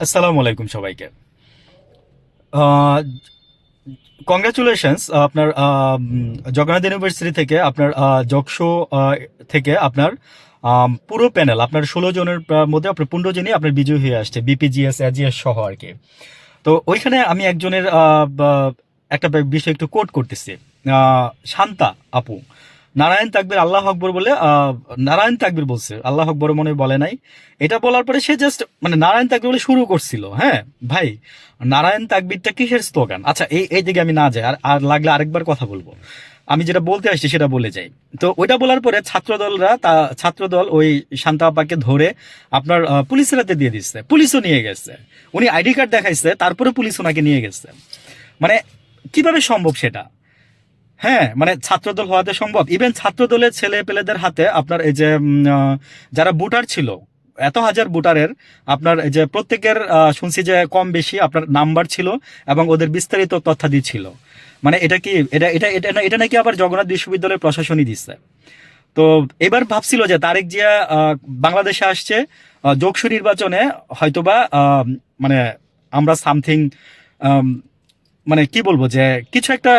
আসসালামু আলাইকুম সবাইকে। কংগ্রাচুলেশনস আপনার জগন্নাথ ইউনিভার্সিটি থেকে আপনার জকশো থেকে আপনার পুরো প্যানেল আপনার 16 জনের মধ্যে আপনার 15 জনই আপনার বিজয়ী হয়ে আসছে, বিপিজিএস এজিএস সহ আর কি। তো ওইখানে আমি একজনের একটা বিষয় একটু কোট করতেছি। শান্তা আপু নারায়ণ তাকবীর আল্লাহ আকবর বলে নারায়ণ তাকবীর বলছে, আল্লাহ আকবর মনে হয় বলে নাই। এটা বলার পরে সে জাস্ট মানে নারায়ণ তাকবীর বলে শুরু করছিল। হ্যাঁ ভাই, নারায়ণ তাকবীরটা কিসের স্লোগান? আচ্ছা, এই এই দিকে আমি না যাই, আর আর লাগলে আরেকবার কথা বলবো। আমি যেটা বলতে আসছি সেটা বলে যাই। তো ওইটা বলার পরে ছাত্রদল ওই শান্তা আপাকে ধরে আপনার পুলিশের হাতে দিয়ে দিচ্ছে, পুলিশও নিয়ে গেছে। উনি আইডি কার্ড দেখাইছে, তারপরে পুলিশ ওনাকে নিয়ে গেছে। মানে কিভাবে সম্ভব সেটা? হ্যাঁ, মানে ছাত্রদল হওয়াতে সম্ভব। ইভেন ছাত্রদলের ছেলে পেলেদের হাতে আপনার এই যে যারা ভোটার ছিল, এত হাজার ভোটারের আপনার এই যে প্রত্যেকের শুনছি যে কম বেশি আপনার নাম্বার ছিল এবং ওদের বিস্তারিত তথ্যাদি ছিল। মানে এটা কি এটা এটা এটা এটা নাকি আবার জগন্নাথ বিশ্ববিদ্যালয়ের প্রশাসনই দিচ্ছে। তো এবার ভাবছিল যে তারেক জিয়া বাংলাদেশে আসছে, যোগসু নির্বাচনে হয়তোবা মানে আমরা সামথিং মানে কি বলবো যে কিছু একটা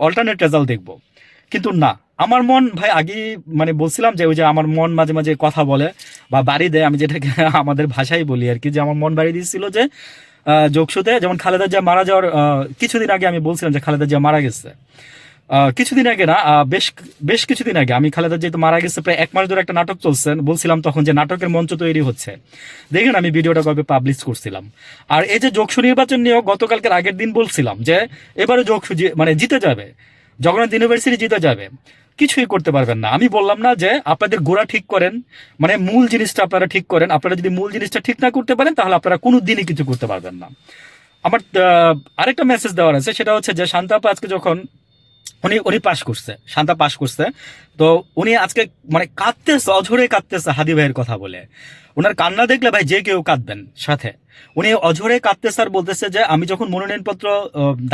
অল্টারনেট রেজাল্ট দেখবো। কিন্তু না, আমার মন ভাই আগেই মানে বলছিলাম যে ওই যে আমার মন মাঝে মাঝে কথা বলে বা বাড়ি দেয়, আমি যেটাকে আমাদের ভাষায় বলি আর কি, যে আমার মন বাড়ি দিচ্ছিল যে যোগসুতে যেমন খালেদা জিয়া মারা যাওয়ার কিছুদিন আগে আমি বলছিলাম যে খালেদা জিয়া মারা গেছে। কিছুদিন আগে না, বেশ বেশ কিছুদিন আগে আমি খালেদা যেহেতু মারা গেছে প্রায় 1 মাস ধরে একটা নাটক চলছে, বলছিলাম তখন যে নাটকের মঞ্চ তৈরি হচ্ছে। দেখেন আমি ভিডিওটা কবে পাবলিশ করছিলাম। আর এই যে যোগসু নির্বাচন নিয়েও গতকালকের আগের দিন বলছিলাম যে এবারে যোগসু মানে জিতে যাবে, জগন্নাথ ইউনিভার্সিটি জিতে যাবে। কিছুই করতে পারবেন না। আমি বললাম না যে আপনাদের গোড়া ঠিক করেন, মানে মূল জিনিসটা আপনারা ঠিক করেন। আপনারা যদি মূল জিনিসটা ঠিক না করতে পারেন তাহলে আপনারা কোনো দিনই কিছু করতে পারবেন না। আমার আরেকটা মেসেজ দেওয়ার আছে, সেটা হচ্ছে যে শান্তাপা আজকে যখন উনি উনি পাশ করছে, শান্তা পাশ করছে, তো উনি আজকে মানে কাঁদতেছে, অঝরে কাঁদতেছে হাদি ভাইয়ের কথা বলে। ওনার কান্না দেখলে ভাই যে কেউ কাঁদবেন সাথে। উনি অঝরে কাঁদতেছে আর বলতেছে যে আমি যখন মনোনয়নপত্র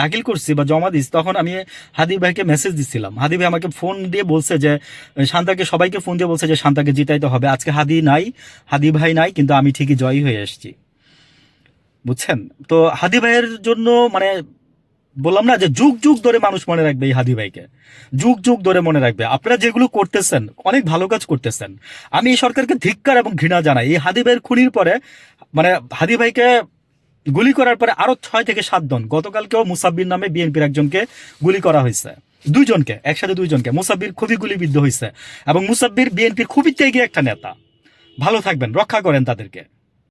দাখিল করছি বা জমা দিচ্ছি তখন আমি হাদি ভাইকে মেসেজ দিচ্ছিলাম। হাদি ভাই আমাকে ফোন দিয়ে বলছে যে শান্তাকে, সবাইকে ফোন দিয়ে বলছে যে শান্তাকে জিতাইতে হবে। আজকে হাদি নাই, হাদি ভাই নাই, কিন্তু আমি ঠিকই জয়ী হয়ে এসেছি। বুঝছেন? তো হাদি ভাইয়ের জন্য মানে বললাম না যে যুগ যুগ ধরে মানুষ মনে রাখবে এই হাদি ভাইকে, যুগ যুগ ধরে মনে রাখবে। আপনারা যেগুলো করতেছেন অনেক ভালো কাজ করতেছেন। আমি এই সরকারকে ধিক্কার এবং ঘৃণা জানাই। এই হাদি ভাইয়ের খুনির পরে মানে হাদি ভাইকে গুলি করার পরে আরো 6 থেকে 7 জন, গতকালকেও মুসাব্বির নামে বিএনপির একজনকে গুলি করা হয়েছে। 2 জনকে একসাথে, 2 জনকে। মুসাব্বির খুবই গুলিবিদ্ধ হয়েছে এবং মুসাব্বির বিএনপির খুবই ত্যাগী একটা নেতা। ভালো থাকবেন, রক্ষা করেন তাদেরকে।